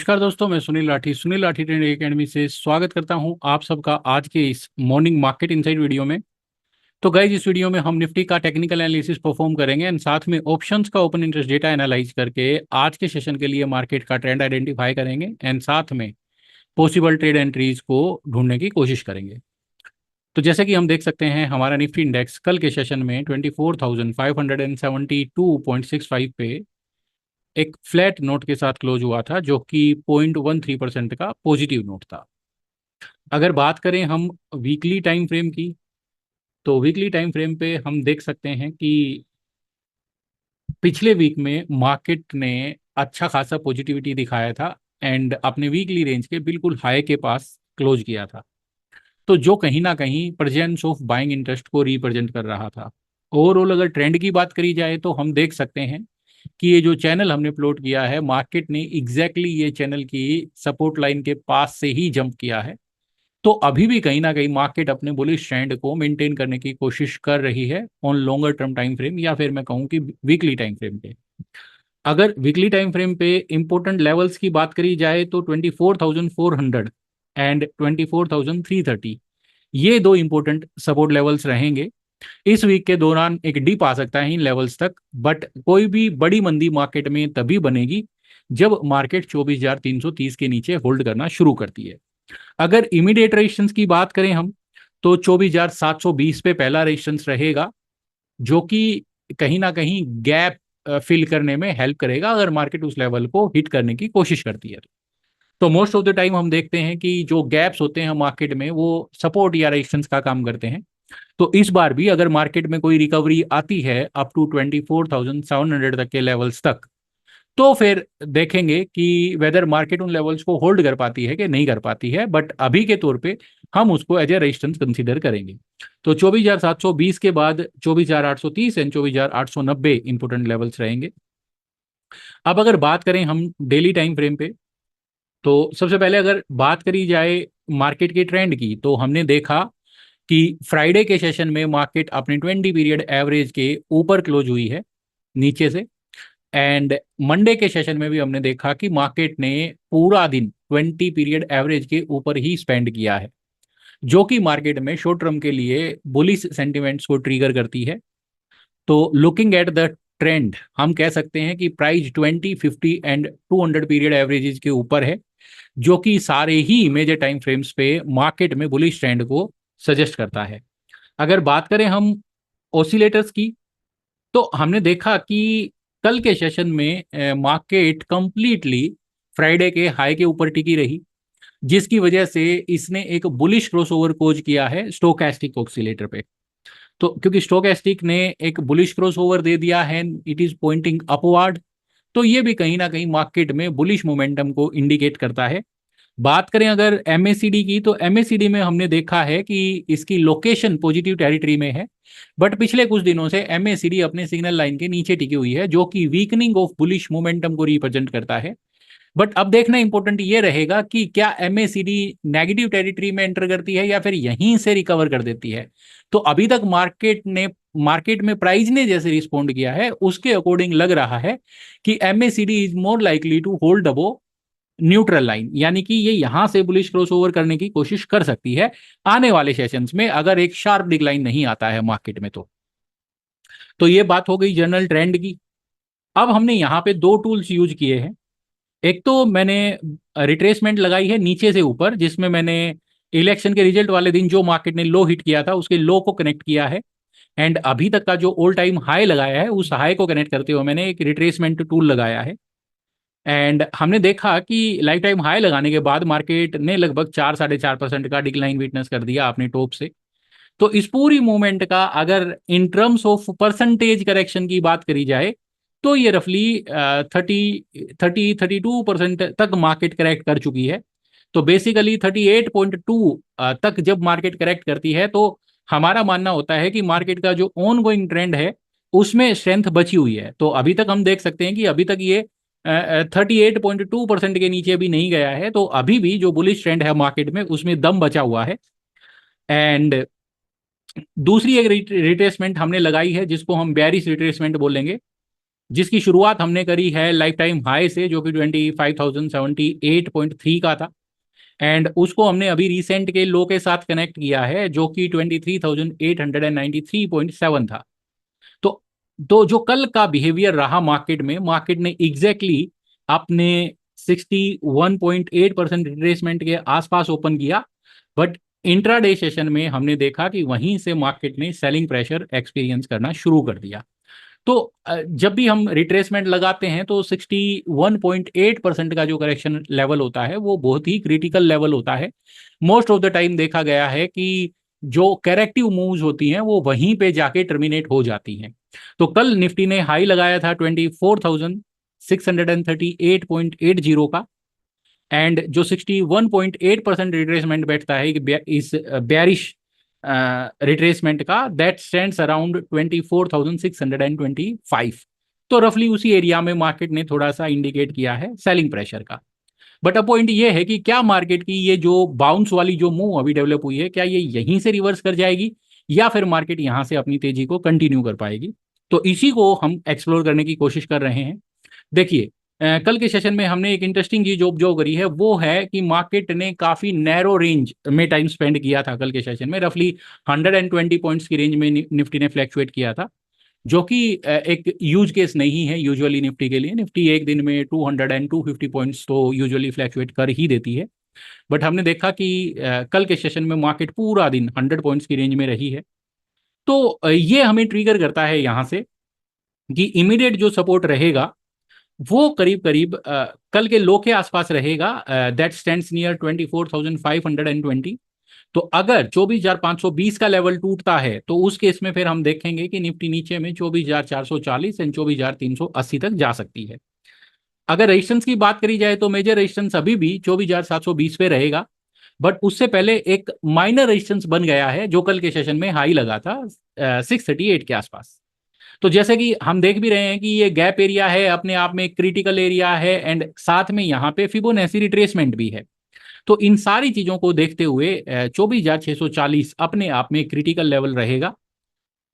नमस्कार दोस्तों, मैं सुनील लाठी ट्रेडिंग एकेडमी से स्वागत करता हूं आप सबका आज के इस मॉर्निंग मार्केट इनसाइड वीडियो में। तो गाइज, इस वीडियो में हम निफ्टी का टेक्निकल एनालिसिस परफॉर्म करेंगे एंड साथ में ऑप्शंस का ओपन इंटरेस्ट डेटा एनालाइज करके आज के सेशन के लिए मार्केट का ट्रेंड आइडेंटिफाई करेंगे एंड साथ में पॉसिबल ट्रेड एंट्रीज को ढूंढने की कोशिश करेंगे। तो जैसे कि हम देख सकते हैं, हमारा निफ्टी इंडेक्स कल के सेशन में 24,572.65 पे एक फ्लैट नोट के साथ क्लोज हुआ था, जो कि 0.13% का पॉजिटिव नोट था। अगर बात करें हम वीकली टाइम फ्रेम की, तो वीकली टाइम फ्रेम पे हम देख सकते हैं कि पिछले वीक में मार्केट ने अच्छा खासा पॉजिटिविटी दिखाया था एंड अपने वीकली रेंज के बिल्कुल हाई के पास क्लोज किया था। तो जो कहीं ना कहीं प्रेजेंस ऑफ बाइंग इंटरेस्ट को रिप्रेजेंट कर रहा था। ओवरऑल अगर ट्रेंड की बात करी जाए तो हम देख सकते हैं कि ये जो चैनल हमने प्लॉट किया है, मार्केट ने एग्जैक्टली ये चैनल की सपोर्ट लाइन के पास से ही जंप किया है। तो अभी भी कहीं ना कहीं मार्केट अपने बुलिश ट्रेंड को मेंटेन करने की कोशिश कर रही है on longer term time frame, या फिर मैं कहूँ कि वीकली टाइम फ्रेम पे। अगर वीकली टाइम फ्रेम पे इंपॉर्टेंट लेवल्स की बात करी जाए तो 24,400 एंड 24,330, ये दो इंपॉर्टेंट सपोर्ट लेवल्स रहेंगे। इस वीक के दौरान एक डिप आ सकता है इन लेवल्स तक, बट कोई भी बड़ी मंदी मार्केट में तभी बनेगी जब मार्केट 24,330 के नीचे होल्ड करना शुरू करती है। अगर इमीडिएट रेजिस्टेंस की बात करें हम, तो 24,720 पे पहला रेजिस्टेंस रहेगा, जो कि कहीं ना कहीं गैप फिल करने में हेल्प करेगा अगर मार्केट उस लेवल को हिट करने की कोशिश करती है। तो मोस्ट ऑफ द टाइम हम देखते हैं कि जो गैप्स होते हैं मार्केट में, वो सपोर्ट या रेजिस्टेंस का काम करते हैं। तो इस बार भी अगर मार्केट में कोई रिकवरी आती है अप टू 24,700 तक के लेवल्स तक, तो फिर देखेंगे कि वेदर मार्केट उन लेवल्स को होल्ड कर पाती है कि नहीं कर पाती है। बट अभी के तौर पे हम उसको एज ए रेजिस्टेंस कंसीडर करेंगे। तो 24,720 के बाद 24,830 एंड 24,890 इंपोर्टेंट लेवल्स रहेंगे। अब अगर बात करें हम डेली टाइम फ्रेम पे, तो सबसे पहले अगर बात करी जाए मार्केट के ट्रेंड की, तो हमने देखा कि फ्राइडे के सेशन में मार्केट अपने 20 पीरियड एवरेज के ऊपर क्लोज हुई है नीचे से। एंड मंडे के सेशन में भी हमने देखा कि मार्केट ने पूरा दिन 20 पीरियड एवरेज के ऊपर ही स्पेंड किया है, जो कि मार्केट में शॉर्ट टर्म के लिए बुलिश सेंटिमेंट्स को ट्रिगर करती है। तो लुकिंग एट द ट्रेंड, हम कह सकते हैं कि प्राइस 20, 50 एंड 200 पीरियड एवरेजेस के ऊपर है, जो कि सारे ही मेजर टाइम फ्रेम्स पे मार्केट में बुलिश ट्रेंड को सजेस्ट करता है। अगर बात करें हम ऑसिलेटर्स की, तो हमने देखा कि कल के सेशन में मार्केट कंप्लीटली फ्राइडे के हाई के ऊपर टिकी रही, जिसकी वजह से इसने एक बुलिश क्रॉसओवर कोज किया है स्टोकैस्टिक ऑसिलेटर पे। तो क्योंकि स्टोकैस्टिक ने एक बुलिश क्रॉसओवर दे दिया है, इट इज पॉइंटिंग अपवर्ड, तो ये भी कहीं ना कहीं मार्केट में बुलिश मोमेंटम को इंडिकेट करता है। बात करें अगर एमएसीडी की, तो एमएसीडी में हमने देखा है कि इसकी लोकेशन पॉजिटिव टेरिटरी में है, बट पिछले कुछ दिनों से एमएसीडी अपने सिग्नल लाइन के नीचे टिकी हुई है, जो कि वीकनिंग ऑफ बुलिश मोमेंटम को रिप्रेजेंट करता है। बट अब देखना इंपॉर्टेंट ये रहेगा कि क्या एमएसीडी नेगेटिव टेरिटरी में एंटर करती है या फिर यहीं से रिकवर कर देती है। तो अभी तक मार्केट में प्राइस ने जैसे रिस्पॉन्ड किया है, उसके अकॉर्डिंग लग रहा है कि MACD is more likely to hold above neutral line, यानी कि ये यहां से बुलिश क्रॉसओवर करने की कोशिश कर सकती है आने वाले सेशंस में, अगर एक शार्प डिक्लाइन नहीं आता है मार्केट में। तो ये बात हो गई जनरल ट्रेंड की। अब हमने यहाँ पे दो टूल्स यूज किए हैं। एक तो मैंने रिट्रेसमेंट लगाई है नीचे से ऊपर, जिसमें मैंने इलेक्शन के रिजल्ट वाले दिन जो मार्केट ने लो हिट किया था उसके लो को कनेक्ट किया है, एंड अभी तक का जो ऑल टाइम हाई लगाया है उस हाई को कनेक्ट करते हुए मैंने एक रिट्रेसमेंट टूल लगाया है। एंड हमने देखा कि लाइफ टाइम हाई लगाने के बाद मार्केट ने लगभग 4-4.5% का डिक्लाइन विटनेस कर दिया अपने टॉप से। तो इस पूरी मूवमेंट का अगर in terms of percentage correction की बात करी जाए, तो ये रफली 32% तक मार्केट करेक्ट कर चुकी है। तो बेसिकली 38.2 तक जब मार्केट करेक्ट करती है, तो हमारा मानना होता है कि मार्केट का जो ऑन गोइंग ट्रेंड है उसमें स्ट्रेंथ बची हुई है। तो अभी तक हम देख सकते हैं कि अभी तक ये 38.2% के नीचे भी नहीं गया है, तो अभी भी जो बुलिश ट्रेंड है मार्केट में उसमें दम बचा हुआ है। एंड दूसरी एक रिट्रेसमेंट हमने लगाई है जिसको हम बेयरिश रिट्रेसमेंट बोलेंगे, जिसकी शुरुआत हमने करी है लाइफ टाइम हाई से, जो कि 25,078.3 का था, एंड उसको हमने अभी रिसेंट के लो के साथ कनेक्ट किया है, जो कि 23,893.7 था। तो जो कल का बिहेवियर रहा मार्केट में, मार्केट ने एग्जैक्टली अपने 61.8% रिट्रेसमेंट के आसपास ओपन किया, बट इंट्राडे सेशन में हमने देखा कि वहीं से मार्केट ने सेलिंग प्रेशर एक्सपीरियंस करना शुरू कर दिया। तो जब भी हम रिट्रेसमेंट लगाते हैं तो 61.8% का जो करेक्शन लेवल होता है वो बहुत ही क्रिटिकल लेवल होता है। मोस्ट ऑफ द टाइम देखा गया है कि जो करेक्टिव मूव्स होती हैं वो वहीं पे जाके टर्मिनेट हो जाती हैं। तो कल निफ्टी ने हाई लगाया था 24,638.80 का, एंड जो 61.8% रिट्रेसमेंट बैठता है इस बेरिश रिट्रेसमेंट का, दैट स्टैंड्स अराउंड 24,625। तो रफली उसी एरिया में मार्केट ने थोड़ा सा इंडिकेट किया है सेलिंग प्रेशर का। बट अब पॉइंट ये है कि क्या मार्केट की ये जो बाउंस वाली जो मूव अभी डेवलप हुई है, क्या ये यहीं से रिवर्स कर जाएगी या फिर मार्केट यहां से अपनी तेजी को कंटिन्यू कर पाएगी? तो इसी को हम एक्सप्लोर करने की कोशिश कर रहे हैं। देखिए, कल के सेशन में हमने एक इंटरेस्टिंग चीज जो करी है वो है कि मार्केट ने काफी नैरो रेंज में टाइम स्पेंड किया था कल के सेशन में। रफली 120 पॉइंट्स की रेंज में निफ्टी ने फ्लैक्चुएट किया था, जो कि एक यूज केस नहीं है यूजुअली निफ्टी के लिए। निफ्टी एक दिन में 200 एंड 250 पॉइंट्स तो यूजुअली फ्लैक्चुएट कर ही देती है, बट हमने देखा कि कल के सेशन में मार्केट पूरा दिन 100 पॉइंट्स की रेंज में रही है। तो ये हमें ट्रिगर करता है यहाँ से कि इमीडिएट जो सपोर्ट रहेगा वो करीब करीब कल के लो के आसपास रहेगा, दैट स्टैंड्स नियर 24,520। तो अगर 24,520 का लेवल टूटता है तो उस केस में फिर हम देखेंगे कि निफ्टी नीचे में 24,440 एंड 24,380 तक जा सकती है। अगर रेजिस्टेंस की बात करी जाए तो मेजर रेजिस्टेंस अभी भी 24,720 पे रहेगा, बट उससे पहले एक माइनर रेजिस्टेंस बन गया है जो कल के सेशन में हाई लगा था 638 के आसपास। तो जैसे कि हम देख भी रहे हैं कि ये गैप एरिया है, अपने आप में क्रिटिकल एरिया है, एंड साथ में यहाँ पे फिबोनाची रिट्रेसमेंट भी है। तो इन सारी चीजों को देखते हुए 24,640 अपने आप में क्रिटिकल लेवल रहेगा।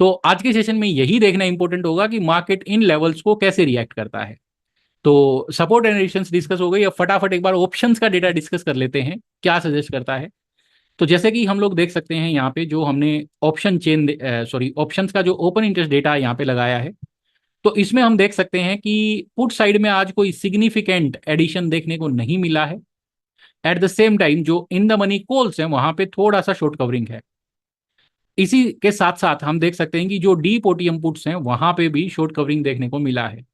तो आज के सेशन में यही देखना इंपॉर्टेंट होगा कि मार्केट इन लेवल्स को कैसे रिएक्ट करता है। तो सपोर्ट एंड रेजिस्टेंस डिस्कस हो गई, अब फटाफट एक बार ऑप्शंस का डेटा डिस्कस कर लेते हैं, क्या सजेस्ट करता है। तो जैसे कि हम लोग देख सकते हैं यहाँ पे जो हमने ऑप्शन चेन ऑप्शंस का जो ओपन इंटरेस्ट डेटा यहाँ पे लगाया है, तो इसमें हम देख सकते हैं कि पुट साइड में आज कोई सिग्निफिकेंट एडिशन देखने को नहीं मिला है। एट द सेम टाइम जो इन द मनी कॉल्स हैं वहां पे थोड़ा सा शॉर्ट कवरिंग है। इसी के साथ साथ हम देख सकते हैं कि जो डीप ओटीएम पुट्स हैं वहां पे भी शॉर्ट कवरिंग देखने को मिला है,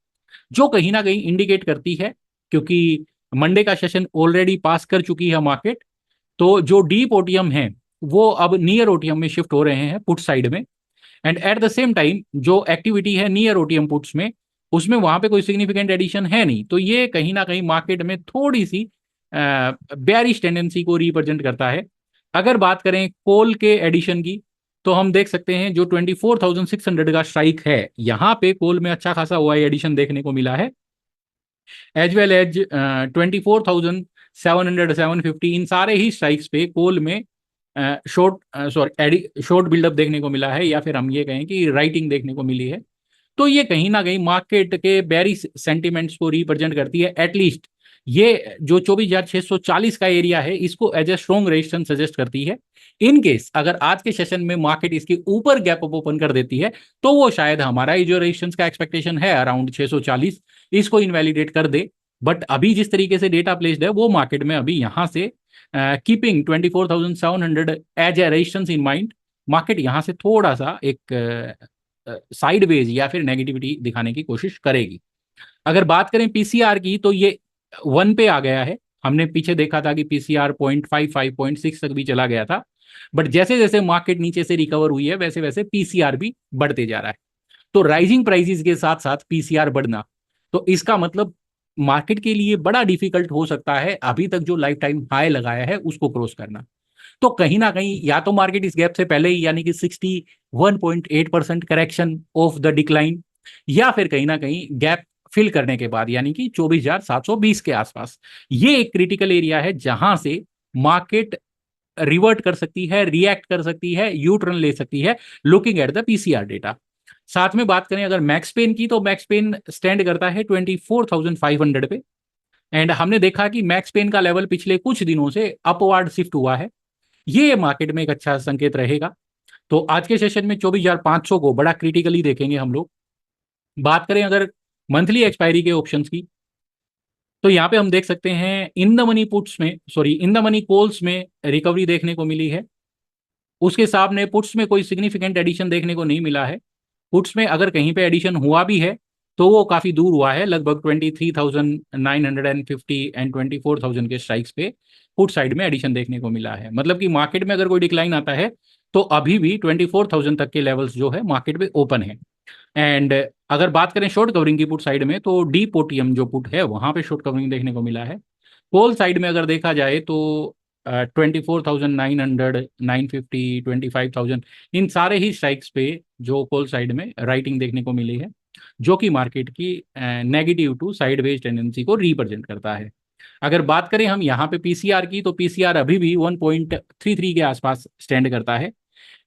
जो कहीं ना कहीं इंडिकेट करती है, क्योंकि मंडे का सेशन ऑलरेडी पास कर चुकी है मार्केट, तो जो डीप ओटीएम है वो अब नियर ओटीएम में शिफ्ट हो रहे हैं पुट साइड में। And at the same time जो एक्टिविटी है नियर ओटीएम पुट्स में, उसमें वहां पे कोई सिग्निफिकेंट एडिशन है नहीं, तो ये कहीं ना कहीं मार्केट में थोड़ी सी बेयरिश टेंडेंसी को रिप्रेजेंट करता है। अगर बात करें कॉल के एडिशन की, तो हम देख सकते हैं जो 24,600 का स्ट्राइक है, यहाँ पे कॉल में अच्छा खासा ओआई एडिशन देखने को मिला है, एज वेल एज 24,700 750, इन सारे ही स्ट्राइक्स पे कॉल में शॉर्ट बिल्डअप देखने को मिला है, या फिर हम ये कहें कि राइटिंग देखने को मिली है। तो ये कहीं ना कहीं मार्केट के बेरिश सेंटिमेंट्स को रिप्रेजेंट करती है। एटलीस्ट ये जो 24,640 का एरिया है इसको as a strong resistance suggest करती है। इन केस अगर आज के सेशन में मार्केट इसके ऊपर गैप अप ओपन कर देती है तो वो शायद हमारा ये जो रेजिस्टेंस का एक्सपेक्टेशन है अराउंड 640, इसको इनवैलिडेट कर दे। बट अभी जिस तरीके से डेटा प्लेस्ड है वो मार्केट में अभी यहाँ से keeping 24,700 as a resistance in mind, market यहाँ से थोड़ा सा एक साइडवेज या फिर नेगेटिविटी दिखाने की कोशिश करेगी। अगर बात करें पीसीआर की तो ये 1 पे आ गया है। हमने पीछे देखा था कि पीसीआर 0.55 0.6 तक भी चला गया था, बट जैसे जैसे मार्केट नीचे से रिकवर हुई है वैसे वैसे पीसीआर भी बढ़ते जा रहा है। तो राइजिंग प्राइसेस के साथ साथ पीसीआर बढ़ना, तो इसका मतलब मार्केट के लिए बड़ा डिफिकल्ट हो सकता है अभी तक जो लाइफ टाइम हाई लगाया है उसको क्रॉस करना। तो कहीं ना कहीं या तो मार्केट इस गैप से पहले ही यानी कि 61.8% करेक्शन ऑफ द डिक्लाइन, या फिर कहीं ना कहीं गैप फिल करने के बाद यानी कि 24,720 के आसपास, ये एक क्रिटिकल एरिया है जहां से मार्केट रिवर्ट कर सकती है, रिएक्ट कर सकती है, यू टर्न ले सकती है, looking at the PCR data. साथ में बात करें अगर मैक्स पेन की, तो मैक्स पेन स्टैंड करता है 24,500 पे। एंड हमने देखा कि मैक्स पेन का लेवल पिछले कुछ दिनों से अपवार्ड शिफ्ट हुआ है, ये मार्केट में एक अच्छा संकेत रहेगा। तो आज के सेशन में 24,500 को बड़ा क्रिटिकली देखेंगे हम लोग। बात करें अगर मंथली एक्सपायरी के ऑप्शंस की, तो यहाँ पे हम देख सकते हैं इन द मनी पुट्स में, sorry in the money calls में रिकवरी देखने को मिली है। उसके सामने पुट्स में कोई सिग्निफिकेंट एडिशन देखने को नहीं मिला है। पुट्स में अगर कहीं पे एडिशन हुआ भी है तो वो काफी दूर हुआ है, लगभग 23,950 एंड 24,000 के स्ट्राइक्स पे पुट साइड में एडिशन देखने को मिला है। मतलब कि मार्केट में अगर कोई डिक्लाइन आता है तो अभी भी 24,000 तक के लेवल्स जो है मार्केट पे ओपन है। एंड अगर बात करें शॉर्ट कवरिंग की पुट साइड में, तो डी पोटियम जो पुट है वहां पे शॉर्ट कवरिंग देखने को मिला है। कॉल साइड में अगर देखा जाए तो 24,900, 950, 25,000, इन सारे ही स्ट्राइक्स पे जो कॉल साइड में राइटिंग देखने को मिली है, जो कि मार्केट की नेगेटिव टू साइडवेज टेंडेंसी को रिप्रेजेंट करता है। अगर बात करें हम यहाँ पे पीसीआर की, तो पीसीआर अभी भी 1.33 के आसपास स्टैंड करता है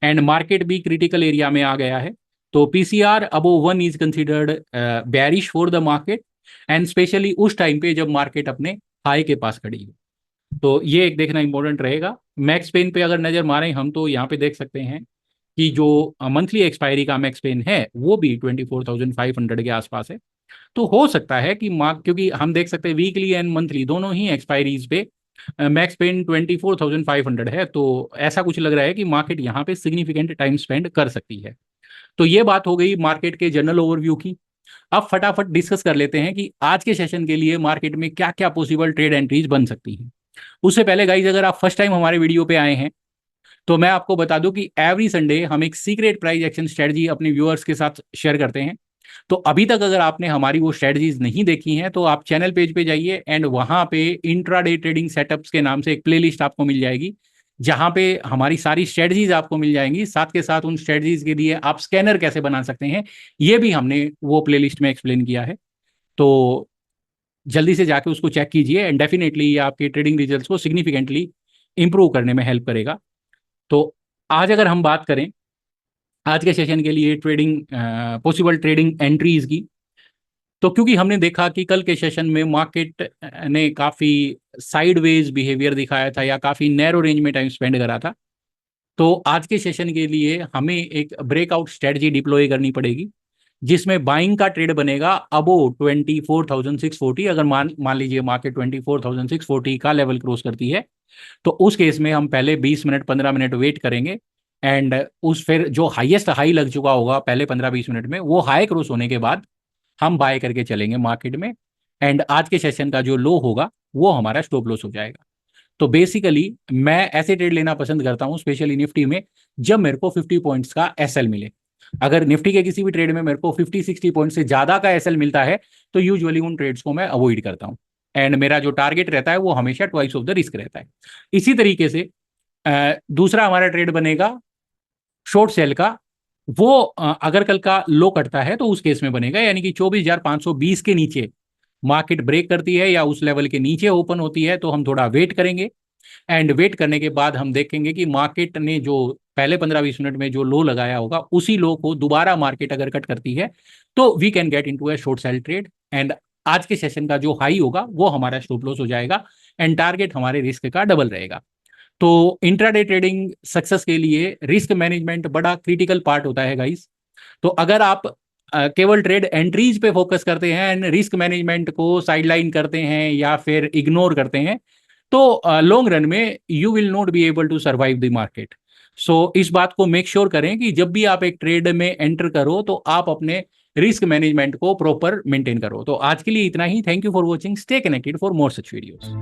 एंड मार्केट भी क्रिटिकल एरिया में आ गया है। तो PCR above 1 is considered bearish for the market, and specially उस टाइम पे जब मार्केट अपने हाई के पास खड़ी है। तो ये एक देखना इंपॉर्टेंट रहेगा। मैक्स पेन पे अगर नजर मारें हम, तो यहाँ पे देख सकते हैं कि जो मंथली एक्सपायरी का मैक्स पेन है वो भी 24,500 के आसपास है। तो हो सकता है कि मार्क, क्योंकि हम देख सकते हैं वीकली एंड मंथली दोनों ही एक्सपायरीज पे मैक्स पेन 24,500 है, तो ऐसा कुछ लग रहा है कि मार्केट यहाँ पे सिग्निफिकेंट टाइम स्पेंड कर सकती है। तो ये बात हो गई मार्केट के जनरल ओवरव्यू की। अब फटाफट डिस्कस कर लेते हैं कि आज के सेशन के लिए मार्केट में क्या क्या पॉसिबल ट्रेड एंट्रीज बन सकती हैं। उससे पहले गाइज, अगर आप फर्स्ट टाइम हमारे वीडियो पे आए हैं तो मैं आपको बता दूं कि एवरी संडे हम एक सीक्रेट प्राइस एक्शन स्ट्रेटजी अपने व्यूअर्स के साथ शेयर करते हैं। तो अभी तक अगर आपने हमारी वो स्ट्रेटजीज नहीं देखी हैं तो आप चैनल पेज पे जाइए एंड वहां पे इंट्राडे ट्रेडिंग सेटअप्स के नाम से एक प्लेलिस्ट आपको मिल जाएगी, जहां पे हमारी सारी स्ट्रेटजीज आपको मिल जाएंगी। साथ के साथ उन स्ट्रेटजीज के लिए आप स्कैनर कैसे बना सकते हैं ये भी हमने वो प्लेलिस्ट में एक्सप्लेन किया है। तो जल्दी से जाके उसको चेक कीजिए एंड डेफिनेटली ये आपके ट्रेडिंग रिजल्ट्स को सिग्निफिकेंटली इंप्रूव करने में हेल्प करेगा। तो आज अगर हम बात करें आज के सेशन के लिए ट्रेडिंग पॉसिबल ट्रेडिंग एंट्रीज की, तो क्योंकि हमने देखा कि कल के सेशन में मार्केट ने काफ़ी साइडवेज बिहेवियर दिखाया था या काफ़ी नैरो रेंज में टाइम स्पेंड करा था, तो आज के सेशन के लिए हमें एक ब्रेकआउट स्ट्रेटजी डिप्लॉय करनी पड़ेगी, जिसमें बाइंग का ट्रेड बनेगा अबो 24,640। अगर मान मान लीजिए मार्केट 24,640 का लेवल क्रॉस करती है, तो उस केस में हम पहले 20 मिनट 15 मिनट वेट करेंगे एंड उस फिर जो हाईएस्ट हाई लग चुका होगा पहले 15-20 मिनट में, वो हाई क्रॉस होने के बाद हम बाय करके चलेंगे मार्केट में। एंड आज के सेशन का जो लो होगा वो हमारा स्टॉप लॉस हो जाएगा। तो बेसिकली मैं ऐसे ट्रेड लेना पसंद करता हूं, स्पेशली निफ्टी में, जब मेरे को 50 पॉइंट्स का एसएल मिले। अगर निफ्टी के किसी भी ट्रेड में मेरे को 50-60 पॉइंट से ज्यादा का एसएल मिलता है तो यूजुअली उन ट्रेड्स को मैं अवॉइड करता हूं एंड मेरा जो टारगेट रहता है वो हमेशा ट्वाइस ऑफ द रिस्क रहता है। इसी तरीके से दूसरा हमारा ट्रेड बनेगा शॉर्ट सेल का। वो अगर कल का लो कटता है तो उस केस में बनेगा, यानी कि 24,520 के नीचे मार्केट ब्रेक करती है या उस लेवल के नीचे ओपन होती है तो हम थोड़ा वेट करेंगे एंड वेट करने के बाद हम देखेंगे कि मार्केट ने जो पहले 15-20 मिनट में जो लो लगाया होगा उसी लो को दोबारा मार्केट अगर कट करती है तो we can get into a short sell trade and आज के सेशन का जो हाई होगा वो हमारा स्टॉप लॉस हो जाएगा एंड टारगेट हमारे रिस्क का डबल रहेगा। तो इंट्राडे ट्रेडिंग सक्सेस के लिए रिस्क मैनेजमेंट बड़ा क्रिटिकल पार्ट होता है गाइस। तो अगर आप केवल ट्रेड एंट्रीज पे फोकस करते हैं एंड रिस्क मैनेजमेंट को साइडलाइन करते हैं या फिर इग्नोर करते हैं, तो लॉन्ग रन में you will not be able to survive the market. So इस बात को मेक श्योर करें कि जब भी आप एक ट्रेड में एंटर करो तो आप अपने रिस्क मैनेजमेंट को प्रॉपर मेंटेन करो। तो आज के लिए इतना ही। Thank you for watching. Stay connected for more such videos.